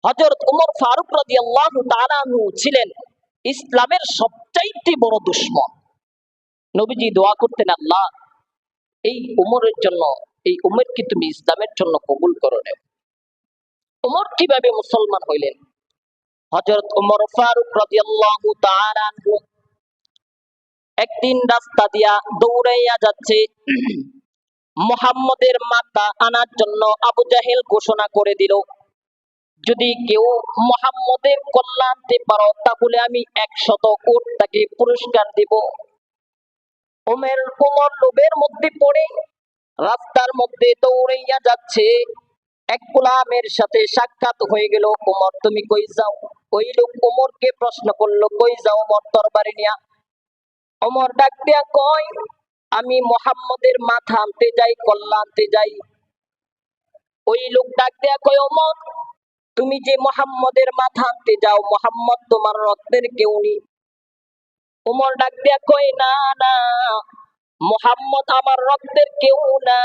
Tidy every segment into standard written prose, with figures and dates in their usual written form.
হযরত ওমর ফারুক রাদিয়াল্লাহু তাআলা আনহু ছিলেন ইসলামের সবচাইতে বড় দুশমন। নবীজি দোয়া করতেন, আল্লাহ এই ওমরের জন্য, এই উম্মতকে তুমি ইসলামের জন্য কবুল করো না। ওমর কিভাবে মুসলমান হইলেন? হযরত ওমর ফারুক রাদিয়াল্লাহু তাআলা আনহু একদিন রাস্তা দিয়া দৌড়াইয়া যাচ্ছে। মুহাম্মদের মাথা আনার জন্য আবু জাহেল ঘোষণা করে দিল, যদি কেউ মুহাম্মদের কল্যাণ আনতে পারো তাহলে আমি 100 উট তাকে পুরস্কার দেব। ওমর লোভের মধ্যে পড়ে রাস্তার মধ্যে দৌড়াইয়া যাচ্ছে। এক গোলামের সাথে সাক্ষাৎ হয়ে গেল। ওমর, তুমি কই যাও? ওই লোক ওমরকে প্রশ্ন করলো, কই যাও ওমর তরবারি নিয়া? ওমর ডাক দিয়া কয়, আমি মুহাম্মদের মাথা আনতে যাই, কল্যাণ আনতে যাই। ওই লোক ডাক দিয়া কয়, ওমর তুমি যে মুহাম্মদের মাথা আনতে যাও, মুহাম্মদ তোমার রক্তের কেউ নেই। ওমর ডাক দিয়া কয়, না না, মুহাম্মদ আমার রক্তের কেউ না।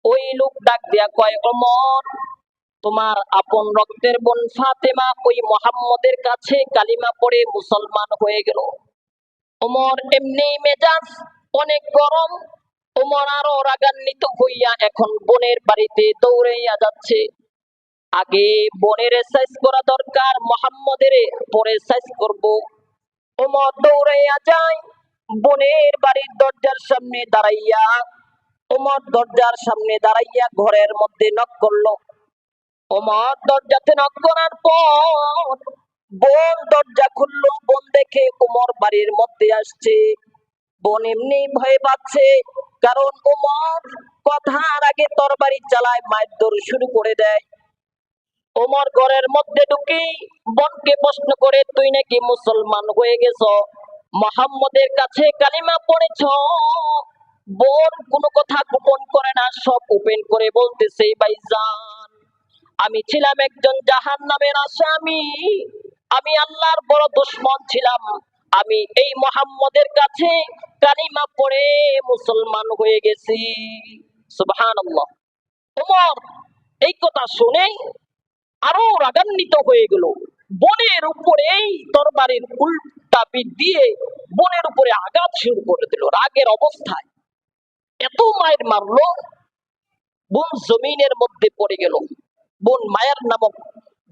ওই লোক ডাক দিয়া কয়, ওমর তোমার আপন রক্তের বোন ফাতেমা ওই মুহাম্মদের কাছে কালিমা পড়ে মুসলমান হয়ে গেল। ওমর এমনি মেজাজ অনেক গরম। ওমর আরো রাগান্বিত হইয়া এখন বোনের বাড়িতে দৌড়াইয়া যাচ্ছে। আগে বোনের সাইজ করা দরকার, মুহাম্মদের পরে সাইজ করব। ওমর দৌড়াইয়া যায়, বোনের বাড়ির দরজার সামনে দাঁড়াইয়া, ওমর দরজার সামনে দাঁড়াইয়া ঘরের মধ্যে নক করলো। ওমর দরজাতে নক করার পর বোন দরজা খুললো। বোন দেখে ওমর বাড়ির মধ্যে আসছে। বোন এমনি ভয় পাচ্ছে, কারণ ওমর কথার আগে তরবারি চালায়, মারধর শুরু করে দেয়। ওমর ঘরের মধ্যে ঢুকে বোনকে প্রশ্ন করে, তুই নাকি মুসলমান হয়ে গেছ, মুহাম্মদের কাছে কালিমা পড়েছ? বোন কোনো কথা গোপন করে না, সব ওপেন করে বলতেছে, ভাইজান আমি ছিলাম একজন জাহান্নামের আসামি, আমি আল্লাহর বড় দুশমন ছিলাম, আমি এই মুহাম্মদের কাছে কালিমা পড়ে মুসলমান হয়ে গেছি। সুবহানাল্লাহ। ওমর এই কথা শুনে আরো রাগান্বিত হয়ে গেল। বোনের উপরে তরবারির উল্টা পিঠ দিয়ে বোনের উপরে আঘাত শুরু করে দিল রাগের অবস্থায়। এত মায়ের মারলো, বোন জমিনের মধ্যে পড়ে গেল। বোন মায়ের নামক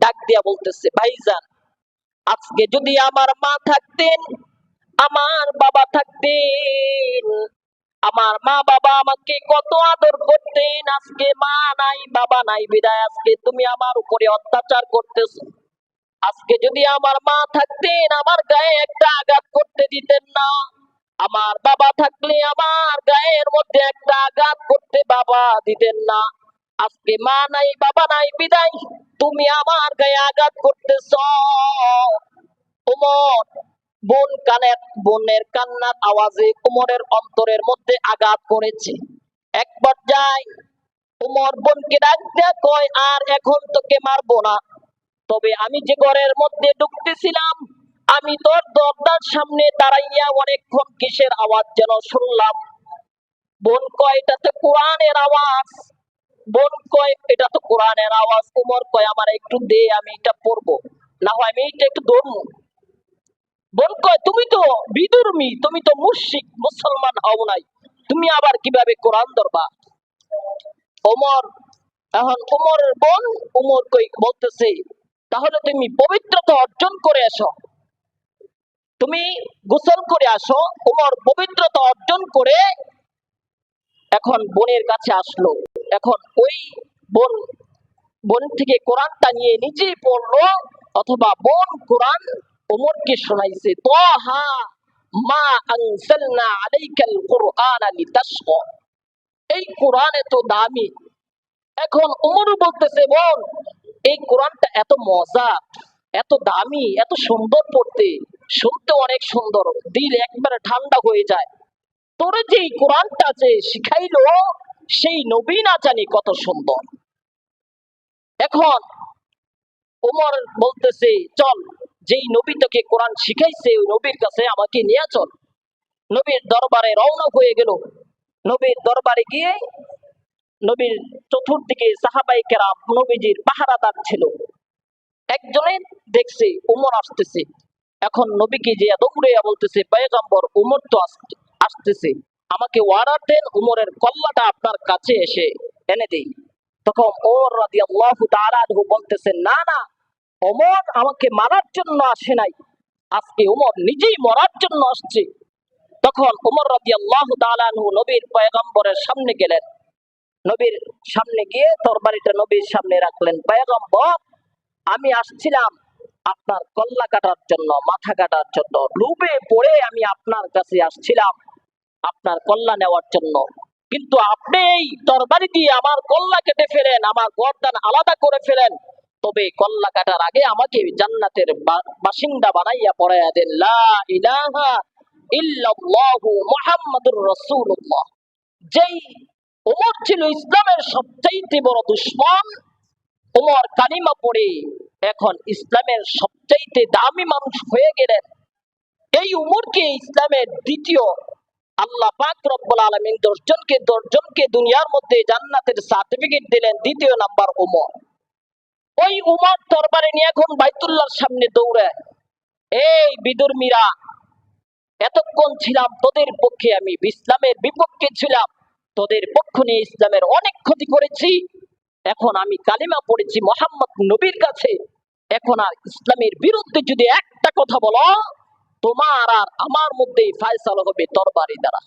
ডাক দিয়া বলতেছে, ভাইজান আজকে যদি আমার মা থাকতেন, আমার বাবা থাকতেন, আমার মা বাবা আমাকে কত আদর করতেন, আজকে মা নাই বাবা নাই বিদায় আজকে তুমি আমার উপরে অত্যাচার করতেছ। আজকে যদি আমার মা থাকতেন, আমার গায়ে একটা আঘাত করতে দিতেন না। আমার বাবা থাকলে আমার গায়ের মধ্যে একটা আঘাত করতে বাবা দিতেন না। আজকে মা নাই বাবা নাই বিদায় তুমি আমার গায়ে আঘাত করতেছ। ওমর বোনের কান্নার আওয়াজে ওমরের অন্তরের মধ্যে আঘাত করেছে। একবার যায় ওমর বোনকে ডাক দেয়া কয়, আর এখন তোকে মারবো না, তবে আমি যে ঘরের মধ্যে ঢুকতেছিলাম, আমি তোর দরজার সামনে দাঁড়াইয়া অনেকক্ষণ কিসের আওয়াজ যেন শুনলাম। বোন কয়, এটা তো কোরআনের আওয়াজ। বোন কয়, এটা তো কোরআনের আওয়াজ। ওমর কয়, আমার একটু দে, আমি এটা পড়বো, না হয় আমি এটা একটু ধরবো। বোন কয়, তুমি তো বিধর্মী, তুমি তো মুশরিক, মুসলমান হও নাই, তুমি আবার কিভাবে কোরআন ধরবা? ওমর এখন ওমরের বোন ওমর কই বলতেছে, তাহলে তুমি পবিত্রতা অর্জন করে আসো, তুমি গোসল করে আসো। ওমর পবিত্রতা অর্জন করে এখন বোনের কাছে আসলো। এখন ওই বোন বোন থেকে কোরআনটা নিয়ে নিজেই পড়লো, অথবা বোন কোরআন ওমরকে শোনাইছে। তাহা মা আনজালনা আলাইকাল কুরআনা লিতাশকা, এই কোরআন এত দামি। এখন ওমর বলতেছে, বোন এই কোরআনটা এত মজা, এত দামি, এত সুন্দর পড়তে, শুনতে অনেক সুন্দর, দিল একবারে ঠান্ডা হয়ে যায়। তোর যে কোরআনটা যে শিখাইলো, সেই নবী না জানি কত সুন্দর। এখন ওমর বলতেছে, চল, যেই নবী তোকে কোরআন শিখাইছে ওই নবীর কাছে আমাকে নিয়ে চল। নবীর দরবারে রওনা হয়ে গেল। নবীর দরবারে গিয়ে নবীর চতুর্দিকে সাহাবায়ে কেরাম নবীজির পাহারাদার ছিল। একজনে দেখছে উমর আসতেছে, এখন নবীকে যে দৌড়াইয়া বলতেছে, পয়গম্বর উমর তো আসতেছে, আমাকে অর্ডার দেন উমরের কল্লাটা আপনার কাছে এসে এনে দেই। তখন ওমর রাদিয়াল্লাহু তাআলা আনহু বলতেছেন, না না, ওমর আমাকে মারার জন্য আসে নাই, আজকে উমর নিজেই মরার জন্য আসছে। তখন উমর রাদিয়াল্লাহু তাআলা আনহু নবীর পয়গম্বরের সামনে গেলেন, নবীর সামনে গিয়ে তরবারিটা নবীর সামনে রাখলেন। পয়গম্বর, আমি আসছিলাম আপনার কল্লা কাটার জন্য, মাথা কাটার জন্য, লোভে পড়ে আমি আপনার কাছে আসছিলাম আপনার কল্লা নেওয়ার জন্য, কিন্তু আপনি এই তরবারি দিয়ে আমার কল্লা কেটে ফেলেন, আমার গর্দান আলাদা করে ফেলেন, তবে কল্লা কাটার আগে আমাকে জান্নাতের বাসিন্দা বানাইয়া পড়াইয়া দেন, লা ইলাহা ইল্লাল্লাহু মুহাম্মাদুর রাসূলুল্লাহ। যেই ওমর ছিল ইসলামের সবচাইতে বড় দুশমন, ওমর কালিমা পড়ে এখন ইসলামের সবচাইতে দামি মানুষ হয়ে গেলেন। এই উমরকে ইসলামের দ্বিতীয়, আল্লাহ পাক রব্বুল আলামিন 10 জনকে দুনিয়ার মধ্যে জান্নাতের সার্টিফিকেট দিলেন, দ্বিতীয় নাম্বার উমর। ওই উমর তরবারি নিয়ে এখন বাইতুল্লাহর সামনে দৌড়ায়, এই বিদুর্মীরা, এতক্ষণ ছিলাম তোদের পক্ষে, আমি ইসলামের বিপক্ষে ছিলাম, তোদের পক্ষ নিয়ে ইসলামের অনেক ক্ষতি করেছি, এখন আমি কালিমা পড়েছি মুহাম্মদ নবীর কাছে, এখন আর ইসলামের বিরুদ্ধে যদি একটা কথা বলো, তোমার আর আমার মধ্যে ফায়সালা হবে তরবারি দ্বারা।